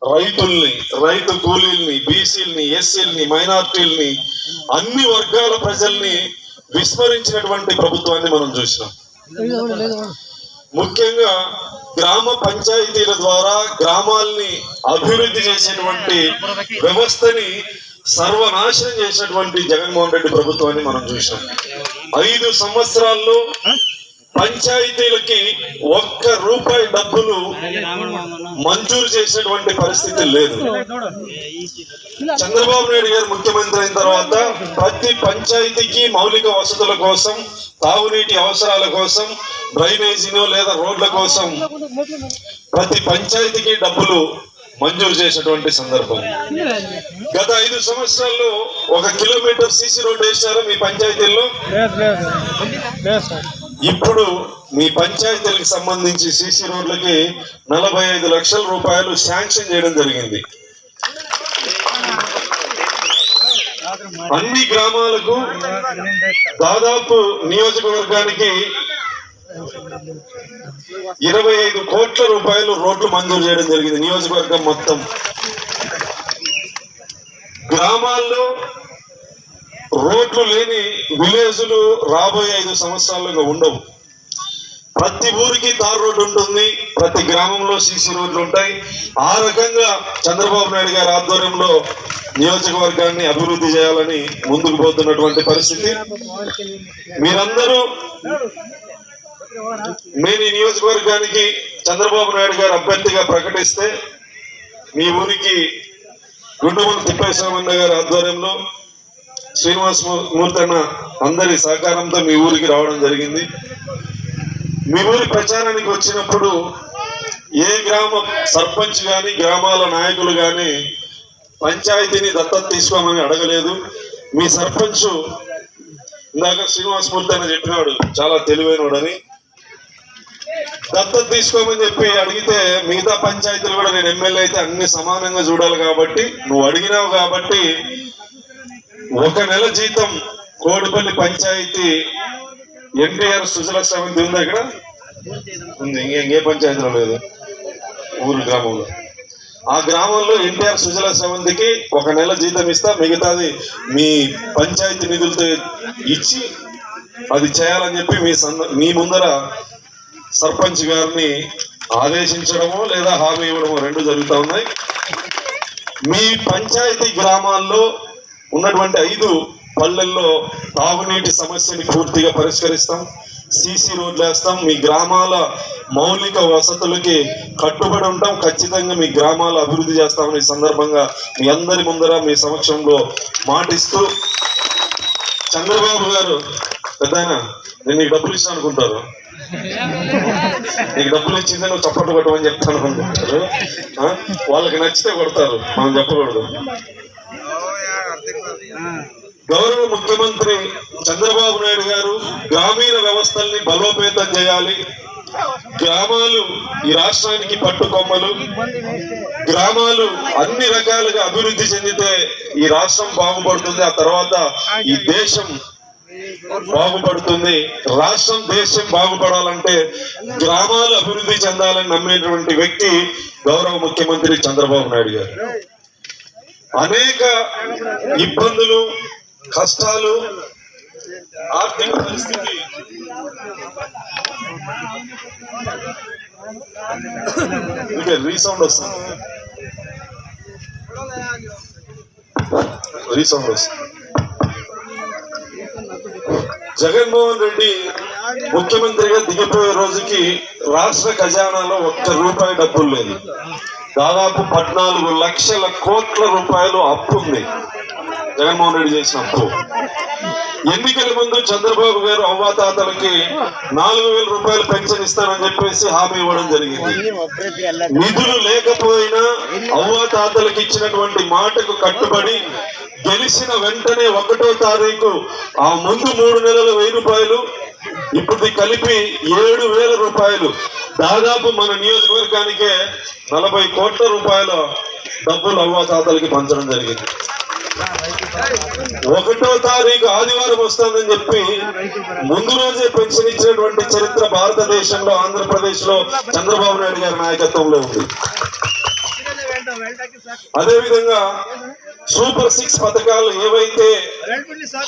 రైతుల్ని, రైతు కూలీల్ని, బీసీల్ని, ఎస్సీల్ని, మైనార్టీల్ని, అన్ని వర్గాల ప్రజల్ని విస్మరించినటువంటి ప్రభుత్వాన్ని మనం చూసినాం. ముఖ్యంగా గ్రామ పంచాయతీల ద్వారా గ్రామాల్ని అభివృద్ధి చేసేటువంటి వ్యవస్థని సర్వనాశనం చేసినటువంటి జగన్మోహన్ రెడ్డి ప్రభుత్వాన్ని మనం చూసాం. 5 సంవత్సరాల్లో పంచాయతీలకి ₹1 డబ్బులు మంజూరు చేసినటువంటి పరిస్థితి లేదు. చంద్రబాబు నాయుడు గారు ముఖ్యమంత్రి అయిన తర్వాత ప్రతి పంచాయతీకి మౌలిక వసతుల కోసం, తాగునీటి అవసరాల కోసం, డ్రైనేజీనో లేదా రోడ్ల కోసం ప్రతి పంచాయతీకి డబ్బులు మంజూరు చేసినటువంటి సందర్భం. గత 5 సంవత్సరాల్లో 1 కిలోమీటర్ సీసీ రోడ్డు వేశారు మీ పంచాయతీల్లో. ఇప్పుడు మీ పంచాయతీలకు సంబంధించి సీసీ రోడ్లకి 45 లక్షల రూపాయలు శాంక్షన్ చేయడం జరిగింది. అన్ని గ్రామాలకు దాదాపు నియోజకవర్గానికి 25 కోట్ల రూపాయలు రోడ్లు మంజూరు చేయడం జరిగింది. నియోజకవర్గం మొత్తం గ్రామాల్లో రోడ్లు లేని విలేజ్లు రాబోయే 5 సంవత్సరాలుగా ఉండవు. ప్రతి ఊరికి తార్ రోడ్డు ఉంటుంది, ప్రతి గ్రామంలో సీసీ రోడ్లు ఉంటాయి. ఆ రకంగా చంద్రబాబు నాయుడు గారి ఆధ్వర్యంలో నియోజకవర్గాన్ని అభివృద్ధి చేయాలని ముందుకు పోతున్నటువంటి పరిస్థితి. మీరందరూ నేను ఈ నియోజకవర్గానికి చంద్రబాబు నాయుడు గారు అభ్యర్థిగా ప్రకటిస్తే మీ ఊరికి గుండుమూరి తిప్పేశ్వరమన్న గారి ఆధ్వర్యంలో శ్రీనివాస్ మూర్తి అన్న అందరి సహకారంతో మీ ఊరికి రావడం జరిగింది. మీ ఊరి ప్రచారానికి వచ్చినప్పుడు ఏ గ్రామ సర్పంచ్ కానీ గ్రామాల నాయకులు కానీ పంచాయతీని దత్తత తీసుకోమని అడగలేదు. మీ సర్పంచ్ ఇందాక శ్రీనివాస్ మూర్తి అని చెప్పినాడు, చాలా తెలివైనవాడని. దత్తత తీసుకోమని చెప్పి అడిగితే మిగతా పంచాయతీలు కూడా నేను ఎమ్మెల్యే అయితే అన్ని సమానంగా చూడాలి కాబట్టి నువ్వు అడిగినావు కాబట్టి 1 నెల జీతం కోడిపల్లి పంచాయతీ ఎన్టీఆర్ సుజల సమితి ఉంది, ఇక్కడ ఉంది, ఇంకే పంచాయతీలో లేదు, ఊరు గ్రామంలో. ఆ గ్రామంలో ఎన్టీఆర్ సుజల సమితికి 1 నెల జీతం ఇస్తా, మిగతాది మీ పంచాయతీ నిధులతో ఇచ్చి అది చేయాలని చెప్పి మీ ముందర సర్పంచ్ గారిని ఆదేశించడమో లేదా హామీ ఇవ్వడమో 2 జరుగుతూ ఉన్నాయి. మీ పంచాయతీ గ్రామాల్లో ఉన్నటువంటి 5 పల్లెల్లో తాగునీటి సమస్యని పూర్తిగా పరిష్కరిస్తాం, సీసీ రోడ్లు వేస్తాం, మీ గ్రామాల మౌలిక వసతులకి కట్టుబడి ఉంటాం, ఖచ్చితంగా మీ గ్రామాల అభివృద్ధి చేస్తామని ఈ సందర్భంగా మీ అందరి ముందర మీ సమక్షంలో మాటిస్తూ, చంద్రబాబు గారు పెద్దాయన నేను నీకు డబ్బులు ఇస్తాను అనుకుంటారు, నీకు డబ్బులు ఇచ్చిందే నువ్వు చప్పట్లు కొట్టమని చెప్తాను అనుకుంటారు. వాళ్ళకి నచ్చితే కొడతారు, మనం చెప్పకూడదు. గౌరవ ముఖ్యమంత్రి చంద్రబాబు నాయుడు గారు గ్రామీణ వ్యవస్థల్ని బలోపేతం చేయాలి. గ్రామాలు ఈ రాష్ట్రానికి పట్టుకొమ్మలు. గ్రామాలు అన్ని రకాలుగా అభివృద్ధి చెందితే ఈ రాష్ట్రం బాగుపడుతుంది, ఆ తర్వాత ఈ దేశం బాగుపడుతుంది. రాష్ట్రం దేశం బాగుపడాలంటే గ్రామాలు అభివృద్ధి చెందాలని నమ్మేటువంటి వ్యక్తి గౌరవ ముఖ్యమంత్రి చంద్రబాబు నాయుడు గారు. అనేక ఇబ్బందులు, కష్టాలు, ఆర్థిక పరిస్థితి రీసౌండ్ వస్తుంది. జగన్మోహన్ రెడ్డి ముఖ్యమంత్రిగా దిగిపోయే రోజుకి రాష్ట్ర ఖజానాలో ₹1 డబ్బులు లేదు. దాదాపు 14 లక్షల కోట్ల రూపాయలు అప్పు ఉంది. జగన్మోహన్ రెడ్డి చేసిన అప్పు. ఎన్నికల ముందు చంద్రబాబు గారు అవ్వాతాతలకి 4,000 రూపాయలు పెన్షన్ ఇస్తానని చెప్పేసి హామీ ఇవ్వడం జరిగింది. నిధులు లేకపోయినా అవ్వాతాతలకు ఇచ్చినటువంటి మాటకు కట్టుబడి గెలిచిన వెంటనే 1వ తారీఖు ఆ ముందు 3 నెలలు 1000 రూపాయలు, ఇప్పుడు కలిపి 7,000 రూపాయలు, దాదాపు మన నియోజకవర్గానికే 40 కోట్ల రూపాయల డబ్బులు అవ్వాతాతలకి పంచడం జరిగింది. 1వ తారీఖు ఆదివారం వస్తుందని చెప్పి ముందు రోజే పెన్షన్ ఇచ్చినటువంటి చరిత్ర భారతదేశంలో, ఆంధ్రప్రదేశ్ లో చంద్రబాబు నాయుడు గారి నాయకత్వంలో ఉంది. అదే విధంగా సూపర్ 6 పథకాలు ఏవైతే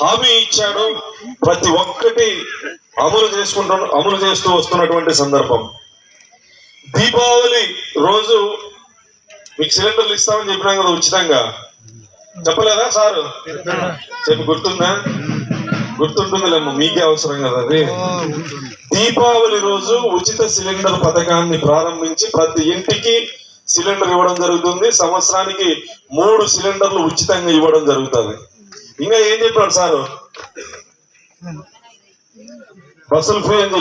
హామీ ఇచ్చాడో ప్రతి ఒక్కటి అమలు చేస్తూ వస్తున్నటువంటి సందర్భం. దీపావళి రోజు మీకు సిలిండర్లు ఇస్తామని చెప్పినాం కదా ఉచితంగా, చెప్పలేదా సారు? చెప్పి గుర్తుంటుందిలేమ్మా, మీకే అవసరం కదా అది. దీపావళి రోజు ఉచిత సిలిండర్ పథకాన్ని ప్రారంభించి ప్రతి ఇంటికి సిలిండర్ ఇవ్వడం జరుగుతుంది. సంవత్సరానికి 3 సిలిండర్లు ఉచితంగా ఇవ్వడం జరుగుతుంది. ఇంకా ఏం చెప్పాడు సారు? బస్సులు ఫ్రీ అని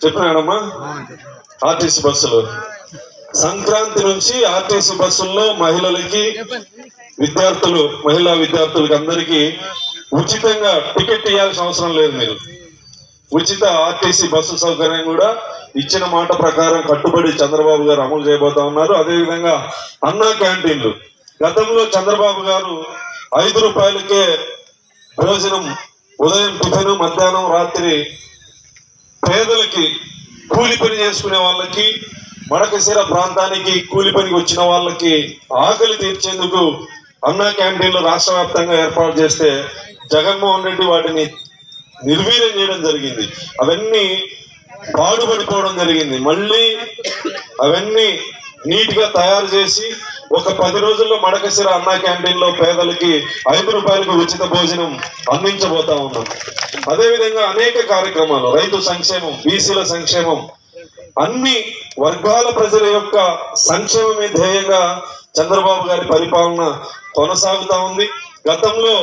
చెప్పినాడమ్మా. ఆర్టీసీ బస్సులు సంక్రాంతి నుంచి ఆర్టీసీ బస్సుల్లో మహిళలకి మహిళా విద్యార్థులకి అందరికీ ఉచితంగా టికెట్ ఇవ్వాల్సిన అవసరం లేదు. మీరు ఉచిత ఆర్టీసీ బస్సు సౌకర్యం కూడా ఇచ్చిన మాట ప్రకారం కట్టుబడి చంద్రబాబు గారు అమలు చేయబోతా ఉన్నారు. అదేవిధంగా అన్నా క్యాంటీన్లు, గతంలో చంద్రబాబు గారు 5 రూపాయలకే భోజనం, ఉదయం టిఫిన్, మధ్యాహ్నం రాత్రి పేదలకి, కూలి పని చేసుకునే వాళ్ళకి, మడకశిర ప్రాంతానికి కూలి పనికి వచ్చిన వాళ్ళకి ఆకలి తీర్చేందుకు అన్నా క్యాంటీన్లు రాష్ట్ర వ్యాప్తంగా ఏర్పాటు చేస్తే జగన్మోహన్ రెడ్డి వాటిని నిర్వీర్యం చేయడం జరిగింది. అవన్నీ పాడుపడిపోవడం జరిగింది. మళ్ళీ అవన్నీ నీట్ గా తయారు చేసి ఒక 10 రోజుల్లో మడకశిర అన్నా క్యాంటీన్ లో పేదలకి 5 రూపాయలకు ఉచిత భోజనం అందించబోతా ఉన్నాం. అదేవిధంగా అనేక కార్యక్రమాలు, రైతు సంక్షేమం, బీసీల సంక్షేమం, అన్ని వర్గాల ప్రజల యొక్క సంక్షేమమే ధ్యేయంగా చంద్రబాబు గారి పరిపాలన కొనసాగుతా ఉంది. గతంలో